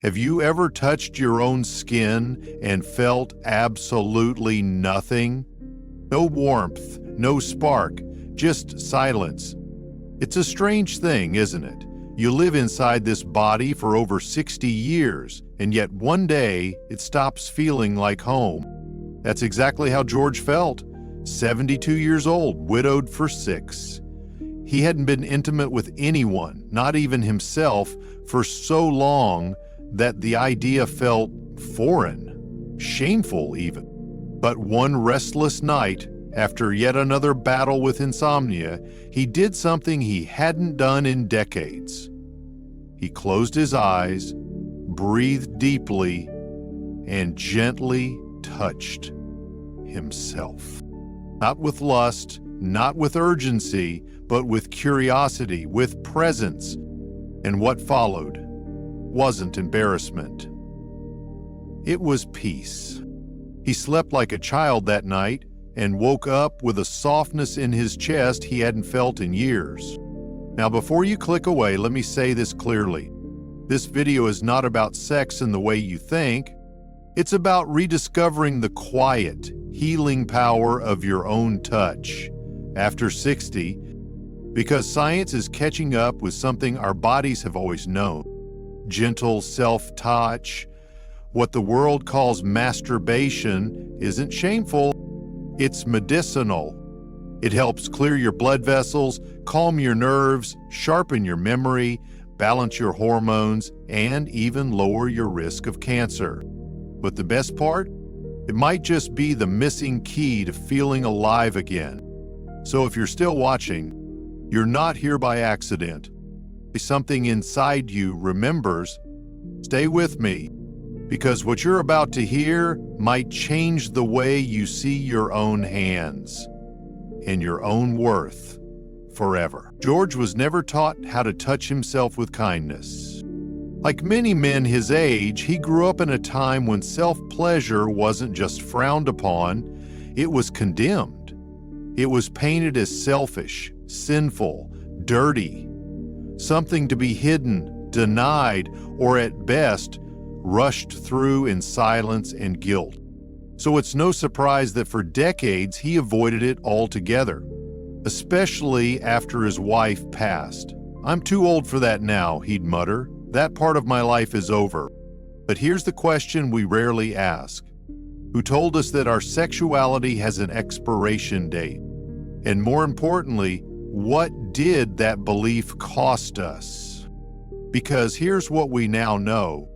Have you ever touched your own skin and felt absolutely nothing? No warmth, no spark, just silence. It's a strange thing, isn't it? You live inside this body for over 60 years, and yet one day it stops feeling like home. That's exactly how George felt. 72 years old, widowed for 6. He hadn't been intimate with anyone, not even himself, for so long that the idea felt foreign, shameful even. But one restless night, after yet another battle with insomnia, he did something he hadn't done in decades. He closed his eyes, breathed deeply, and gently touched himself. Not with lust, not with urgency, but with curiosity, with presence. And what followed wasn't embarrassment. It was peace. He slept like a child that night and woke up with a softness in his chest he hadn't felt in years. Now, before you click away, let me say this clearly. This video is not about sex in the way you think. It's about rediscovering the quiet, healing power of your own touch after 60, because science is catching up with something our bodies have always known. Gentle self-touch, what the world calls masturbation, isn't shameful, it's medicinal. It helps clear your blood vessels, calm your nerves, sharpen your memory, balance your hormones, and even lower your risk of cancer. But the best part? It might just be the missing key to feeling alive again. So if you're still watching, you're not here by accident. Something inside you remembers. Stay with me, because what you're about to hear might change the way you see your own hands and your own worth forever. George was never taught how to touch himself with kindness. Like many men his age, he grew up in a time when self-pleasure wasn't just frowned upon, it was condemned. It was painted as selfish, sinful, dirty, something to be hidden, denied, or at best, rushed through in silence and guilt. So it's no surprise that for decades he avoided it altogether, especially after his wife passed. "I'm too old for that now," he'd mutter. "That part of my life is over." But here's the question we rarely ask. Who told us that our sexuality has an expiration date? And more importantly, what did that belief cost us? Because here's what we now know.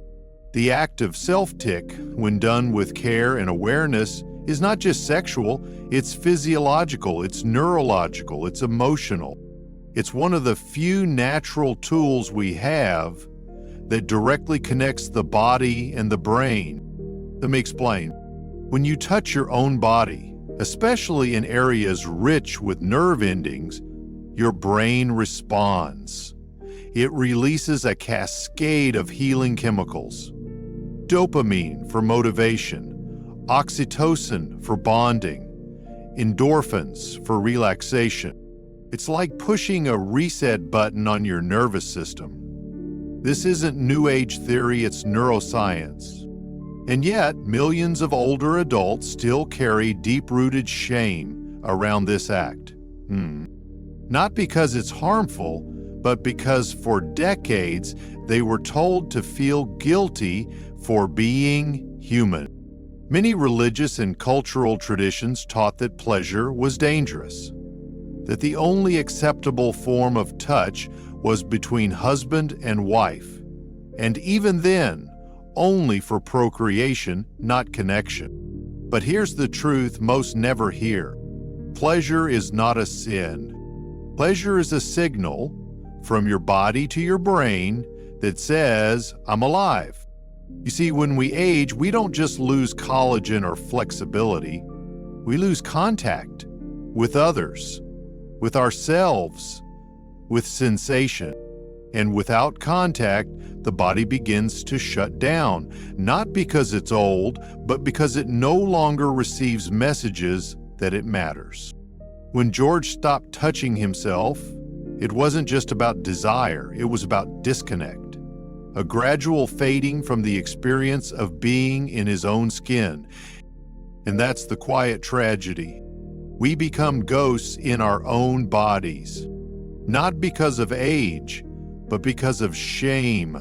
The act of self-tick, when done with care and awareness, is not just sexual, it's physiological, it's neurological, it's emotional. It's one of the few natural tools we have that directly connects the body and the brain. Let me explain. When you touch your own body, especially in areas rich with nerve endings, your brain responds. It releases a cascade of healing chemicals. Dopamine for motivation, oxytocin for bonding, endorphins for relaxation. It's like pushing a reset button on your nervous system. This isn't New Age theory, it's neuroscience. And yet, millions of older adults still carry deep-rooted shame around this act. Not because it's harmful, but because for decades they were told to feel guilty for being human. Many religious and cultural traditions taught that pleasure was dangerous, that the only acceptable form of touch was between husband and wife, and even then, only for procreation, not connection. But here's the truth most never hear. Pleasure is not a sin. Pleasure is a signal from your body to your brain that says, "I'm alive." You see, when we age, we don't just lose collagen or flexibility. We lose contact with others, with ourselves, with sensation. And without contact, the body begins to shut down, not because it's old, but because it no longer receives messages that it matters. When George stopped touching himself, it wasn't just about desire, it was about disconnect. a gradual fading from the experience of being in his own skin. And that's the quiet tragedy. We become ghosts in our own bodies, not because of age, but because of shame.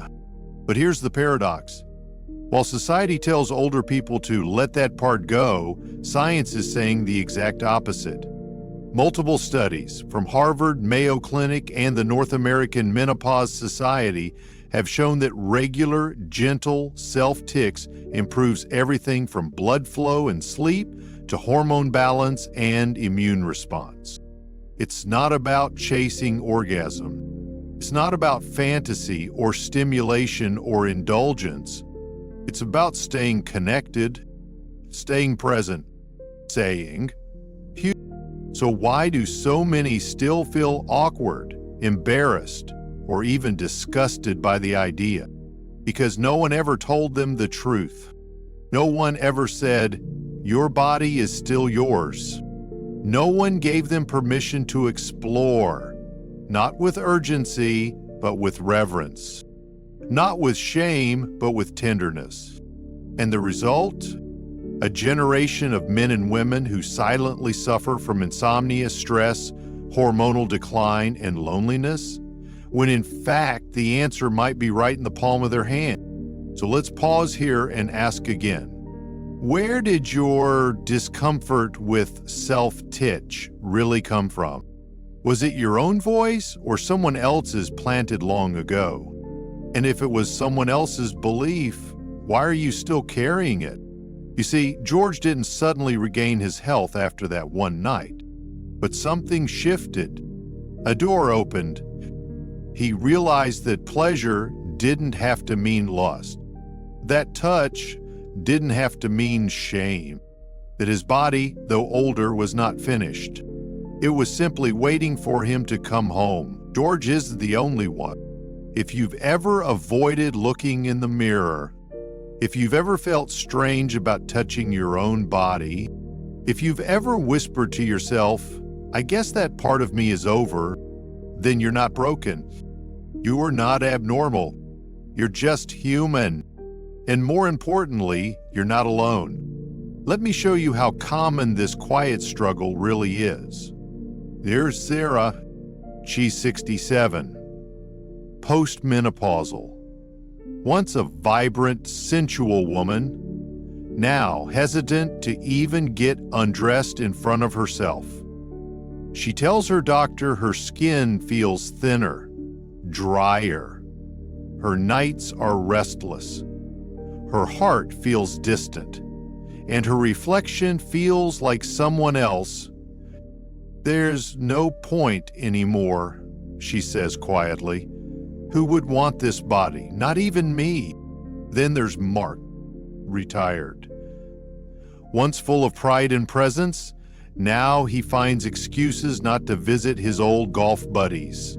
But here's the paradox. While society tells older people to let that part go, science is saying the exact opposite. Multiple studies from Harvard, Mayo Clinic, and the North American Menopause Society have shown that regular, gentle self-tics improves everything from blood flow and sleep to hormone balance and immune response. It's not about chasing orgasm. It's not about fantasy or stimulation or indulgence. It's about staying connected, staying present, saying, so why do so many still feel awkward, embarrassed, or even disgusted by the idea? Because no one ever told them the truth. No one ever said, your body is still yours. No one gave them permission to explore, not with urgency, but with reverence. Not with shame, but with tenderness. And the result? A generation of men and women who silently suffer from insomnia, stress, hormonal decline, and loneliness, when in fact the answer might be right in the palm of their hand. So let's pause here and ask again. Where did your discomfort with self-titch really come from? Was it your own voice or someone else's planted long ago? And if it was someone else's belief, why are you still carrying it? You see, George didn't suddenly regain his health after that one night, but something shifted. A door opened. He realized that pleasure didn't have to mean lust. That touch didn't have to mean shame. That his body, though older, was not finished. It was simply waiting for him to come home. George isn't the only one. If you've ever avoided looking in the mirror, if you've ever felt strange about touching your own body, if you've ever whispered to yourself, I guess that part of me is over, then you're not broken. You are not abnormal. You're just human. And more importantly, you're not alone. Let me show you how common this quiet struggle really is. There's Sarah. She's 67. Postmenopausal. Once a vibrant, sensual woman, now hesitant to even get undressed in front of herself. She tells her doctor her skin feels thinner, drier. Her nights are restless. Her heart feels distant, and her reflection feels like someone else. There's no point anymore, she says quietly. Who would want this body? Not even me. Then there's Mark, retired. Once full of pride and presence, now he finds excuses not to visit his old golf buddies.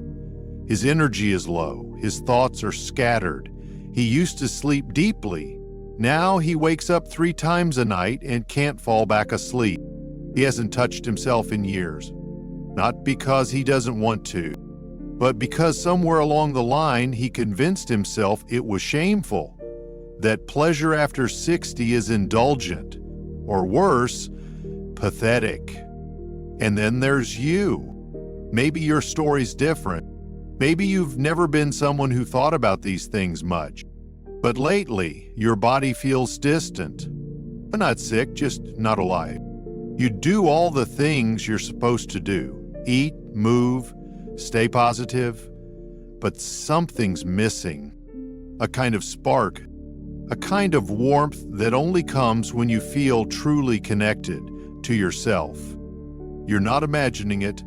His energy is low, his thoughts are scattered. He used to sleep deeply. Now he wakes up 3 times a night and can't fall back asleep. He hasn't touched himself in years. Not because he doesn't want to, but because somewhere along the line he convinced himself it was shameful, that pleasure after 60 is indulgent, or worse, pathetic. And then there's you. Maybe your story's different. Maybe you've never been someone who thought about these things much. But lately, your body feels distant. But not sick, just not alive. You do all the things you're supposed to do. Eat, move, stay positive. But something's missing. A kind of spark. A kind of warmth that only comes when you feel truly connected to yourself. You're not imagining it.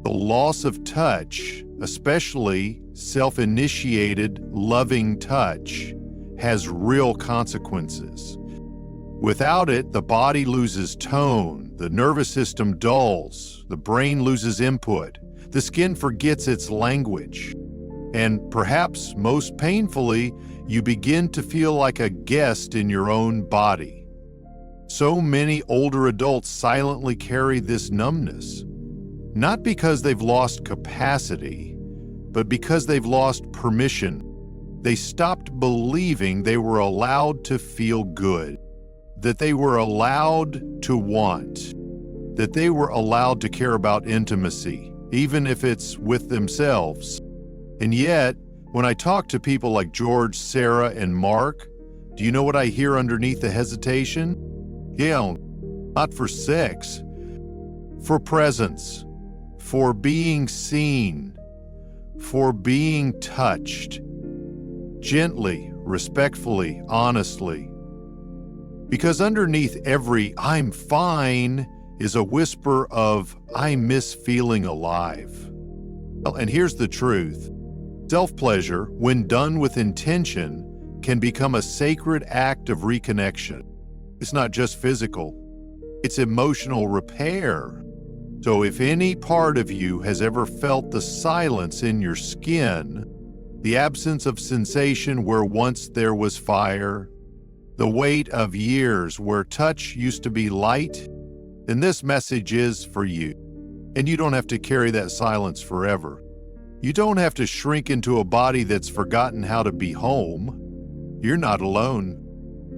The loss of touch, especially self-initiated, loving touch, has real consequences. Without it, the body loses tone, the nervous system dulls, the brain loses input, the skin forgets its language. And perhaps most painfully, you begin to feel like a guest in your own body. So many older adults silently carry this numbness, not because they've lost capacity, but because they've lost permission. They stopped believing they were allowed to feel good, that they were allowed to want, that they were allowed to care about intimacy, even if it's with themselves. And yet, when I talk to people like George, Sarah, and Mark, do you know what I hear underneath the hesitation? Yeah, not for sex, for presence, for being seen, for being touched, gently, respectfully, honestly. Because underneath every "I'm fine" is a whisper of "I miss feeling alive." And here's the truth. Self-pleasure, when done with intention, can become a sacred act of reconnection. It's not just physical, it's emotional repair. So if any part of you has ever felt the silence in your skin, the absence of sensation where once there was fire, the weight of years where touch used to be light, then this message is for you. And you don't have to carry that silence forever. You don't have to shrink into a body that's forgotten how to be home. You're not alone,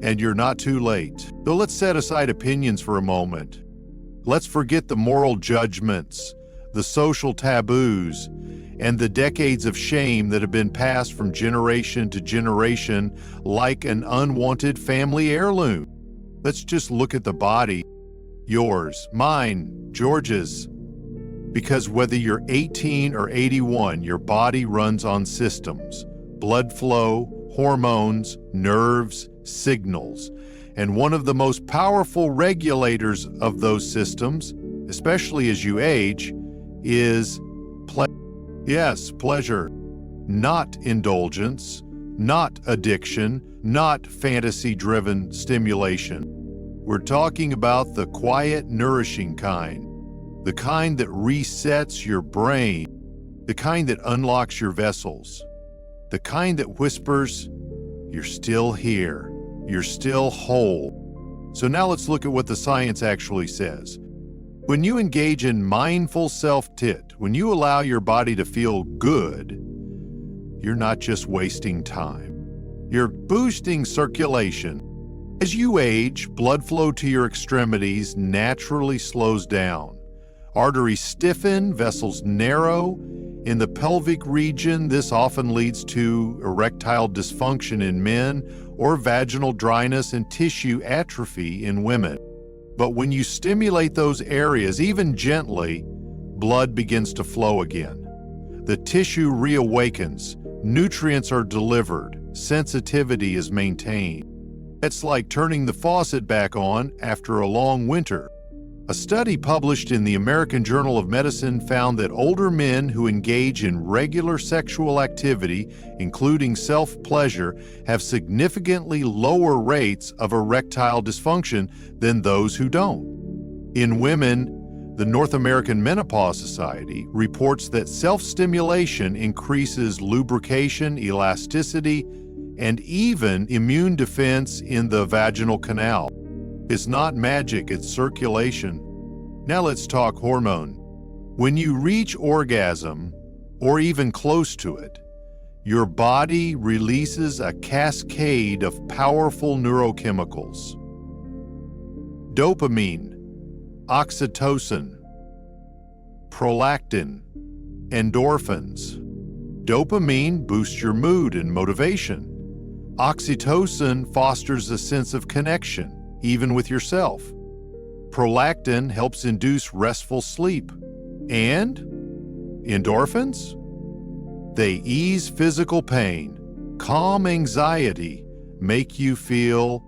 and you're not too late. So let's set aside opinions for a moment. Let's forget the moral judgments, the social taboos, and the decades of shame that have been passed from generation to generation like an unwanted family heirloom. Let's just look at the body. Yours, mine, George's. Because whether you're 18 or 81, your body runs on systems: blood flow, hormones, nerves, signals. And one of the most powerful regulators of those systems, especially as you age, is pleasure. Not indulgence, not addiction, not fantasy-driven stimulation. We're talking about the quiet, nourishing kind. The kind that resets your brain, the kind that unlocks your vessels, the kind that whispers, "You're still here, you're still whole." So now let's look at what the science actually says. When you engage in mindful self-tit, when you allow your body to feel good, you're not just wasting time. You're boosting circulation. As you age, blood flow to your extremities naturally slows down. Arteries stiffen, vessels narrow. In the pelvic region, this often leads to erectile dysfunction in men or vaginal dryness and tissue atrophy in women. But when you stimulate those areas, even gently, blood begins to flow again. The tissue reawakens, nutrients are delivered, sensitivity is maintained. It's like turning the faucet back on after a long winter. A study published in the American Journal of Medicine found that older men who engage in regular sexual activity, including self-pleasure, have significantly lower rates of erectile dysfunction than those who don't. In women, the North American Menopause Society reports that self-stimulation increases lubrication, elasticity, and even immune defense in the vaginal canal. It's not magic, it's circulation. Now let's talk hormone. When you reach orgasm, or even close to it, your body releases a cascade of powerful neurochemicals. Dopamine, oxytocin, prolactin, endorphins. Dopamine boosts your mood and motivation. Oxytocin fosters a sense of connection, even with yourself. Prolactin helps induce restful sleep. And endorphins? They ease physical pain, calm anxiety, make you feel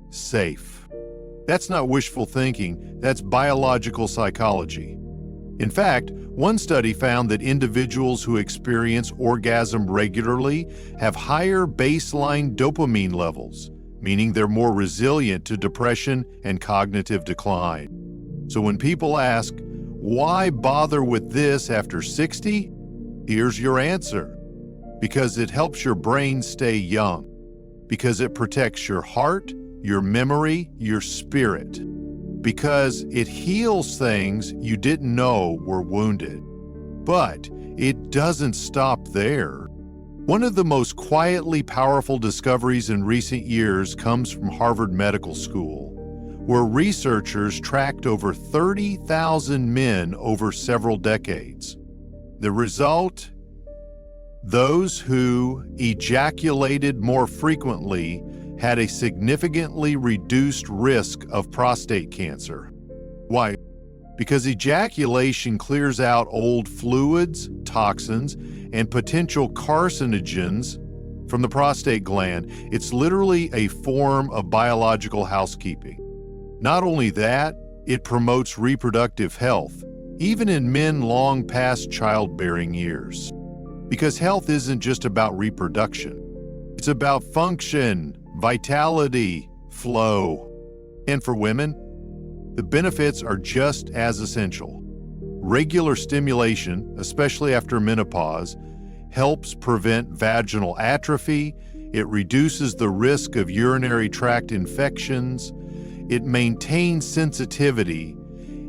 safe. That's not wishful thinking, that's biological psychology. In fact, one study found that individuals who experience orgasm regularly have higher baseline dopamine levels, meaning they're more resilient to depression and cognitive decline. So when people ask, why bother with this after 60? Here's your answer. Because it helps your brain stay young. Because it protects your heart, your memory, your spirit. Because it heals things you didn't know were wounded. But it doesn't stop there. One of the most quietly powerful discoveries in recent years comes from Harvard Medical School, where researchers tracked over 30,000 men over several decades. The result? Those who ejaculated more frequently had a significantly reduced risk of prostate cancer. Why? Because ejaculation clears out old fluids, toxins, and potential carcinogens from the prostate gland. It's literally a form of biological housekeeping. Not only that, it promotes reproductive health, even in men long past childbearing years. Because health isn't just about reproduction. It's about function, vitality, flow. And for women, the benefits are just as essential. Regular stimulation, especially after menopause, helps prevent vaginal atrophy, it reduces the risk of urinary tract infections, it maintains sensitivity,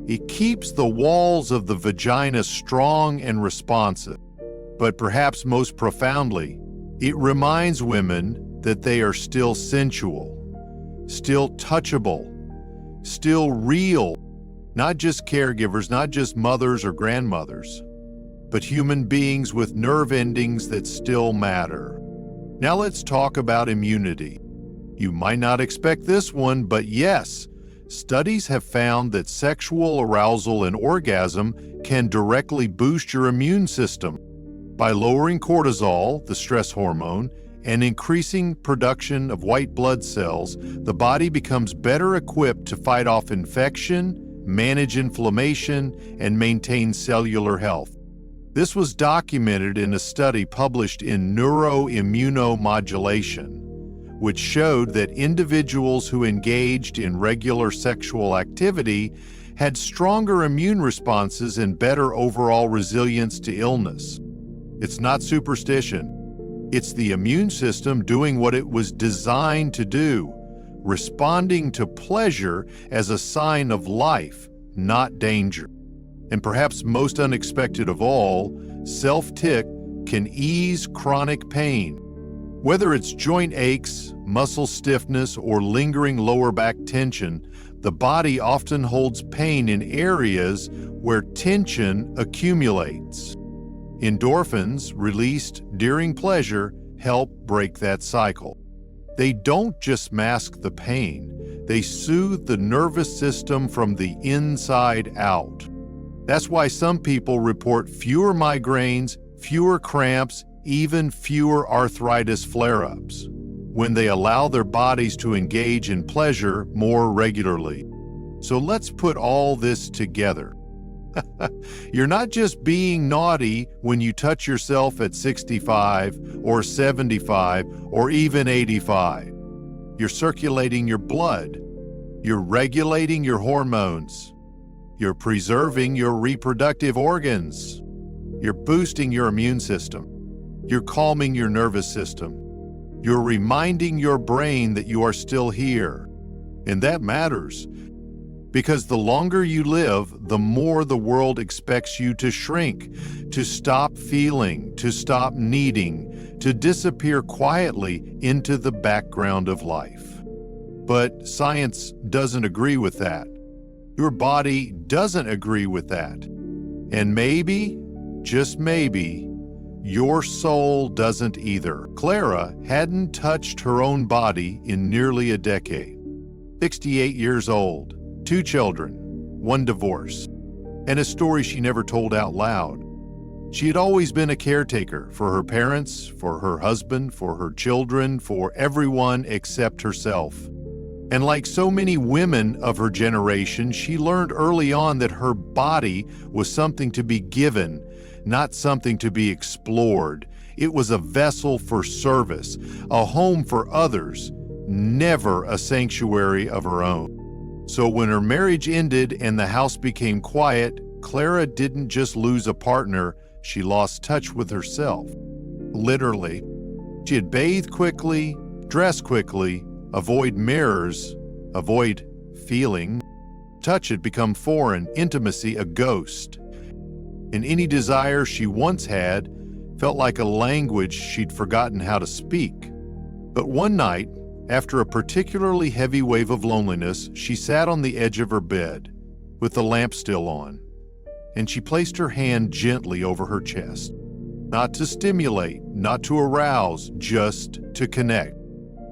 it keeps the walls of the vagina strong and responsive. But perhaps most profoundly, it reminds women that they are still sensual, still touchable, still real, not just caregivers, not just mothers or grandmothers, but human beings with nerve endings that still matter. Now let's talk about immunity. You might not expect this one, but yes, studies have found that sexual arousal and orgasm can directly boost your immune system. By lowering cortisol, the stress hormone, and increasing production of white blood cells, the body becomes better equipped to fight off infection, manage inflammation, and maintain cellular health. This was documented in a study published in Neuroimmunomodulation, which showed that individuals who engaged in regular sexual activity had stronger immune responses and better overall resilience to illness. It's not superstition. It's the immune system doing what it was designed to do, responding to pleasure as a sign of life, not danger. And perhaps most unexpected of all, self-tick can ease chronic pain. Whether it's joint aches, muscle stiffness, or lingering lower back tension, the body often holds pain in areas where tension accumulates. Endorphins, released during pleasure, help break that cycle. They don't just mask the pain, they soothe the nervous system from the inside out. That's why some people report fewer migraines, fewer cramps, even fewer arthritis flare-ups, when they allow their bodies to engage in pleasure more regularly. So let's put all this together. You're not just being naughty when you touch yourself at 65 or 75 or even 85. You're circulating your blood. You're regulating your hormones. You're preserving your reproductive organs. You're boosting your immune system. You're calming your nervous system. You're reminding your brain that you are still here. And that matters. Because the longer you live, the more the world expects you to shrink, to stop feeling, to stop needing, to disappear quietly into the background of life. But science doesn't agree with that. Your body doesn't agree with that. And maybe, just maybe, your soul doesn't either. Clara hadn't touched her own body in nearly a decade. 68 years old. 2 children, 1 divorce, and a story she never told out loud. She had always been a caretaker for her parents, for her husband, for her children, for everyone except herself. And like so many women of her generation, she learned early on that her body was something to be given, not something to be explored. It was a vessel for service, a home for others, never a sanctuary of her own. So when her marriage ended and the house became quiet, Clara didn't just lose a partner, she lost touch with herself. Literally. She had bathed quickly, dressed quickly, avoid mirrors, avoid feeling. Touch had become foreign, intimacy a ghost. And any desire she once had felt like a language she'd forgotten how to speak. But one night, after a particularly heavy wave of loneliness, she sat on the edge of her bed, with the lamp still on, and she placed her hand gently over her chest. Not to stimulate, not to arouse, just to connect.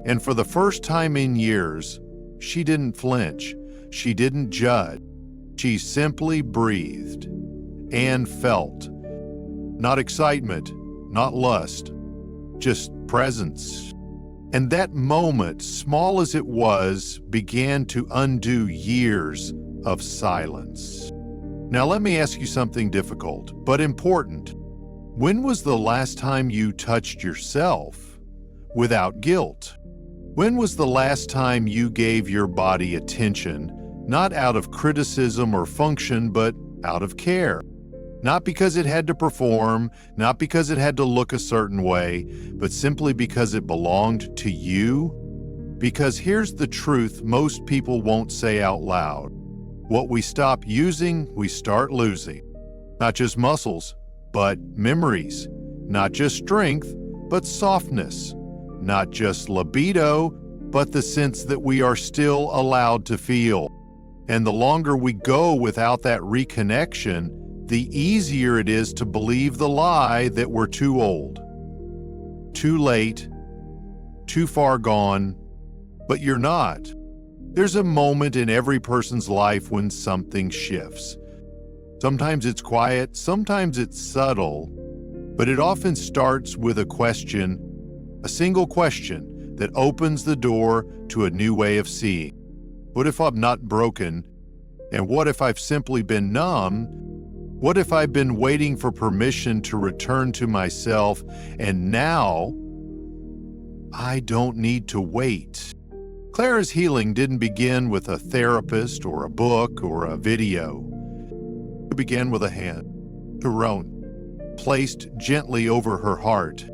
And for the first time in years, she didn't flinch, she didn't judge. She simply breathed and felt. Not excitement, not lust, just presence. And that moment, small as it was, began to undo years of silence. Now let me ask you something difficult, but important. When was the last time you touched yourself without guilt? When was the last time you gave your body attention, not out of criticism or function, but out of care? Not because it had to perform, not because it had to look a certain way, but simply because it belonged to you? Because here's the truth most people won't say out loud. What we stop using, we start losing. Not just muscles, but memories. Not just strength, but softness. Not just libido, but the sense that we are still allowed to feel. And the longer we go without that reconnection, the easier it is to believe the lie that we're too old, too late, too far gone. But you're not. There's a moment in every person's life when something shifts. Sometimes it's quiet, sometimes it's subtle, but it often starts with a question, a single question that opens the door to a new way of seeing. What if I'm not broken? And what if I've simply been numb? What if I've been waiting for permission to return to myself, and now I don't need to wait? Clara's healing didn't begin with a therapist or a book or a video. It began with a hand, her own, placed gently over her heart.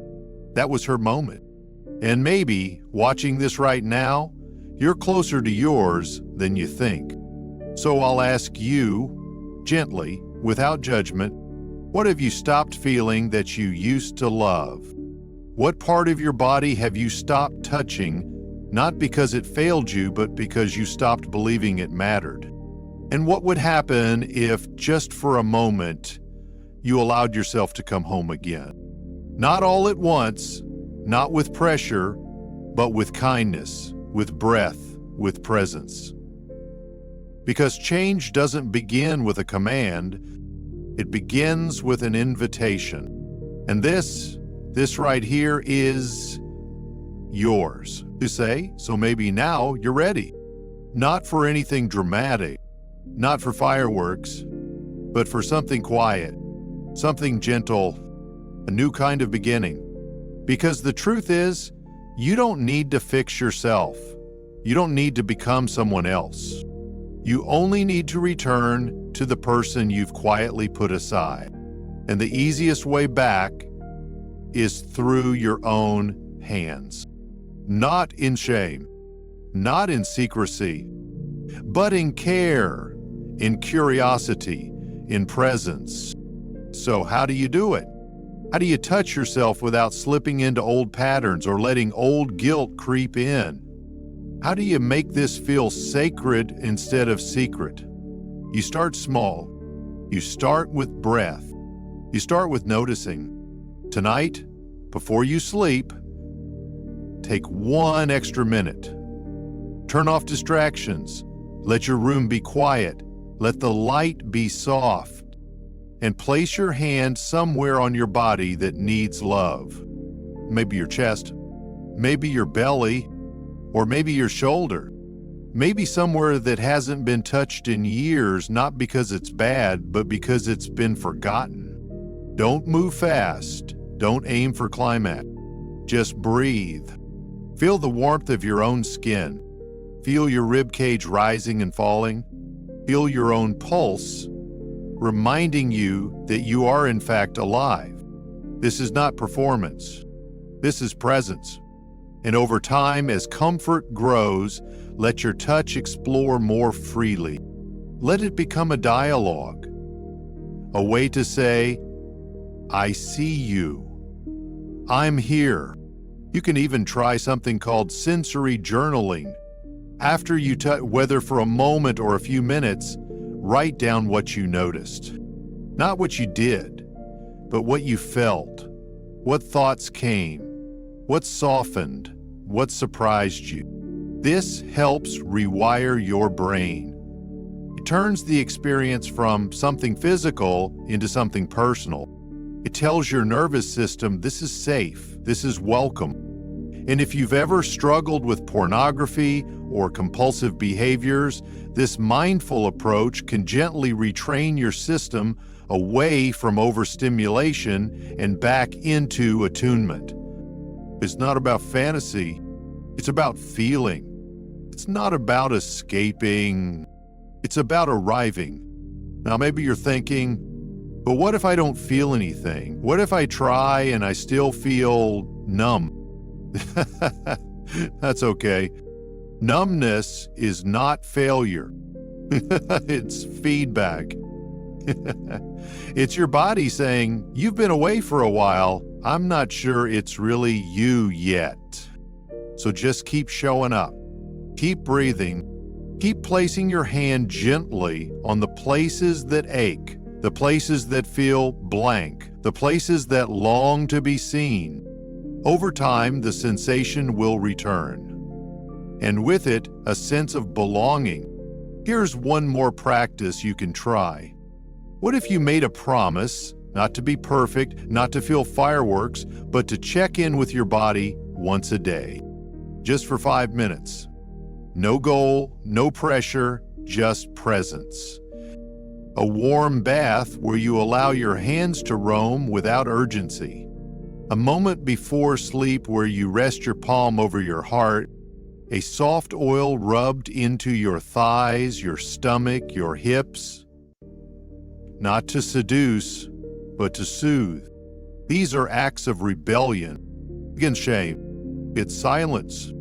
That was her moment. And maybe, watching this right now, you're closer to yours than you think. So I'll ask you, gently, without judgment, what have you stopped feeling that you used to love? What part of your body have you stopped touching, not because it failed you, but because you stopped believing it mattered? And what would happen if, just for a moment, you allowed yourself to come home again? Not all at once, not with pressure, but with kindness, with breath, with presence. Because change doesn't begin with a command, it begins with an invitation. And this right here is yours to say, so maybe now you're ready. Not for anything dramatic, not for fireworks, but for something quiet, something gentle, a new kind of beginning. Because the truth is, you don't need to fix yourself. You don't need to become someone else. You only need to return to the person you've quietly put aside. And the easiest way back is through your own hands. Not in shame, not in secrecy, but in care, in curiosity, in presence. So how do you do it? How do you touch yourself without slipping into old patterns or letting old guilt creep in? How do you make this feel sacred instead of secret? You start small. You start with breath. You start with noticing. Tonight, before you sleep, take 1 extra minute. Turn off distractions. Let your room be quiet. Let the light be soft. And place your hand somewhere on your body that needs love. Maybe your chest, maybe your belly, or maybe your shoulder. Maybe somewhere that hasn't been touched in years, not because it's bad, but because it's been forgotten. Don't move fast. Don't aim for climax. Just breathe. Feel the warmth of your own skin. Feel your rib cage rising and falling. Feel your own pulse, reminding you that you are in fact alive. This is not performance. This is presence. And over time, as comfort grows, let your touch explore more freely. Let it become a dialogue, a way to say, I see you, I'm here. You can even try something called sensory journaling. After you touch, whether for a moment or a few minutes, write down what you noticed. Not what you did, but what you felt. What thoughts came? What softened? What surprised you? This helps rewire your brain. It turns the experience from something physical into something personal. It tells your nervous system this is safe, this is welcome. And if you've ever struggled with pornography or compulsive behaviors, this mindful approach can gently retrain your system away from overstimulation and back into attunement. It's not about fantasy, it's about feeling. It's not about escaping, it's about arriving. Now maybe you're thinking, but what if I don't feel anything? What if I try and I still feel numb? That's okay. Numbness is not failure. It's feedback. It's your body saying, you've been away for a while. I'm not sure it's really you yet. So just keep showing up. Keep breathing. Keep placing your hand gently on the places that ache, the places that feel blank, the places that long to be seen. Over time, the sensation will return. And with it, a sense of belonging. Here's one more practice you can try. What if you made a promise, not to be perfect, not to feel fireworks, but to check in with your body once a day? Just for 5 minutes. No goal, no pressure, just presence. A warm bath where you allow your hands to roam without urgency. A moment before sleep where you rest your palm over your heart. A soft oil rubbed into your thighs, your stomach, your hips. Not to seduce, but to soothe. These are acts of rebellion against shame. It's silence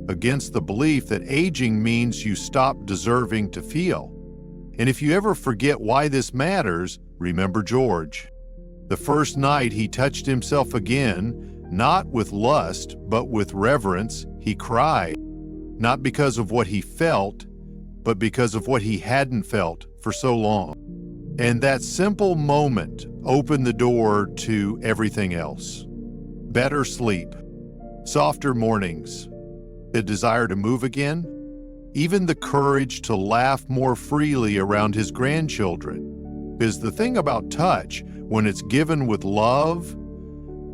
against the belief that aging means you stop deserving to feel. And if you ever forget why this matters, remember George. The first night he touched himself again, not with lust, but with reverence, he cried. Not because of what he felt, but because of what he hadn't felt for so long. And that simple moment opened the door to everything else. Better sleep, softer mornings, the desire to move again, even the courage to laugh more freely around his grandchildren. Because the thing about touch, when it's given with love,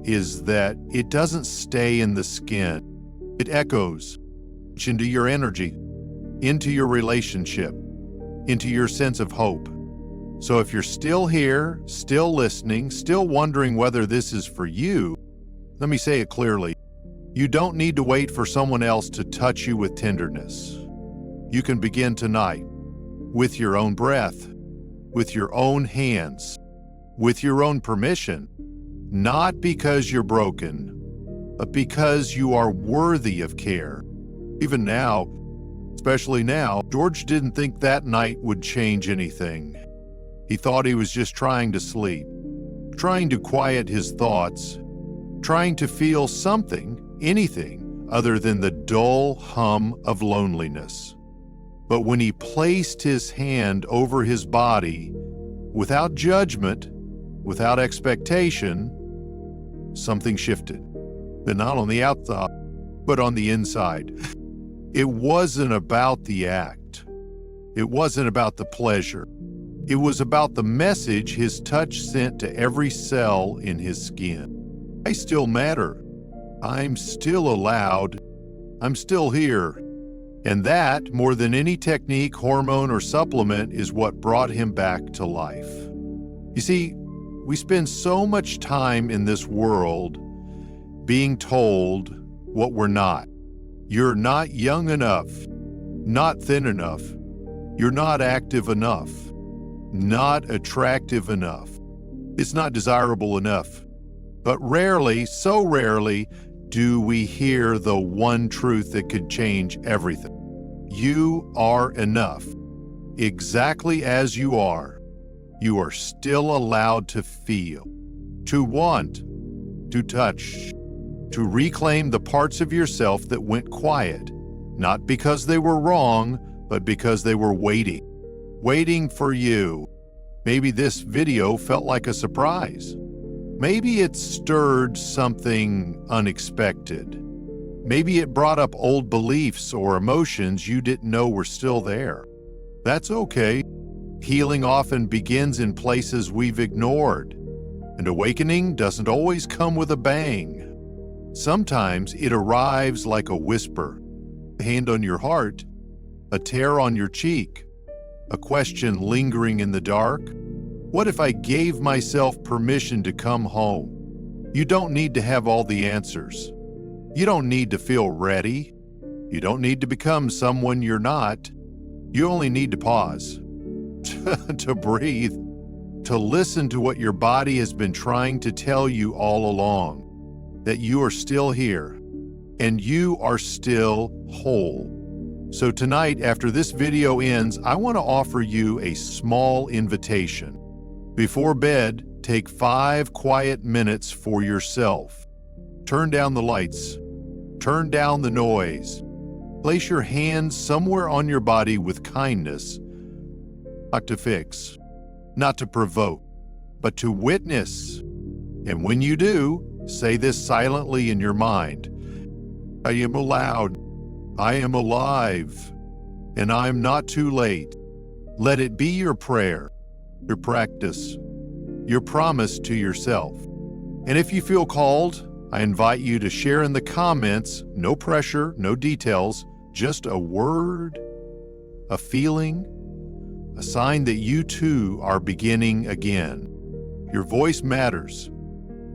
is that it doesn't stay in the skin. It echoes into your energy, into your relationship, into your sense of hope. So if you're still here, still listening, still wondering whether this is for you, let me say it clearly. You don't need to wait for someone else to touch you with tenderness. You can begin tonight with your own breath, with your own hands, with your own permission, not because you're broken, but because you are worthy of care. Even now, especially now, George didn't think that night would change anything. He thought he was just trying to sleep, trying to quiet his thoughts, trying to feel something, anything, other than the dull hum of loneliness. But when he placed his hand over his body, without judgment, without expectation, something shifted. But not on the outside, but on the inside. It wasn't about the act. It wasn't about the pleasure. It was about the message his touch sent to every cell in his skin. I still matter. I'm still allowed. I'm still here. And that, more than any technique, hormone, or supplement, is what brought him back to life. You see, we spend so much time in this world being told what we're not. You're not young enough, not thin enough. You're not active enough, not attractive enough. It's not desirable enough. But rarely, so rarely, do we hear the one truth that could change everything. You are enough. Exactly as you are. You are still allowed to feel, to want, to touch, to reclaim the parts of yourself that went quiet, not because they were wrong, but because they were waiting for you. Maybe this video felt like a surprise. Maybe it stirred something unexpected. Maybe it brought up old beliefs or emotions you didn't know were still there. That's okay. Healing often begins in places we've ignored, and awakening doesn't always come with a bang. Sometimes it arrives like a whisper, a hand on your heart, a tear on your cheek, a question lingering in the dark. What if I gave myself permission to come home? You don't need to have all the answers. You don't need to feel ready. You don't need to become someone you're not. You only need to pause, to breathe, to listen to what your body has been trying to tell you all along, that you are still here and you are still whole. So tonight, after this video ends, I want to offer you a small invitation. Before bed, take 5 quiet minutes for yourself. Turn down the lights. Turn down the noise. Place your hands somewhere on your body with kindness, not to fix, not to provoke, but to witness. And when you do, say this silently in your mind: I am allowed, I am alive, and I am not too late. Let it be your prayer, your practice, your promise to yourself. And if you feel called, I invite you to share in the comments, no pressure, no details, just a word, a feeling, a sign that you too are beginning again. Your voice matters,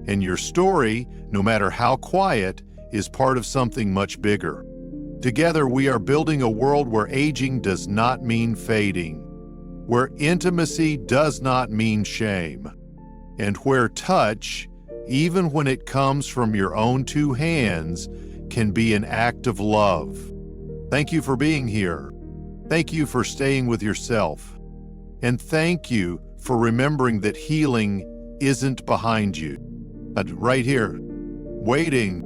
and your story, no matter how quiet, is part of something much bigger. Together, we are building a world where aging does not mean fading, where intimacy does not mean shame, and where touch, even when it comes from your own 2 hands, can be an act of love. Thank you for being here. Thank you for staying with yourself. And thank you for remembering that healing isn't behind you, but right here, waiting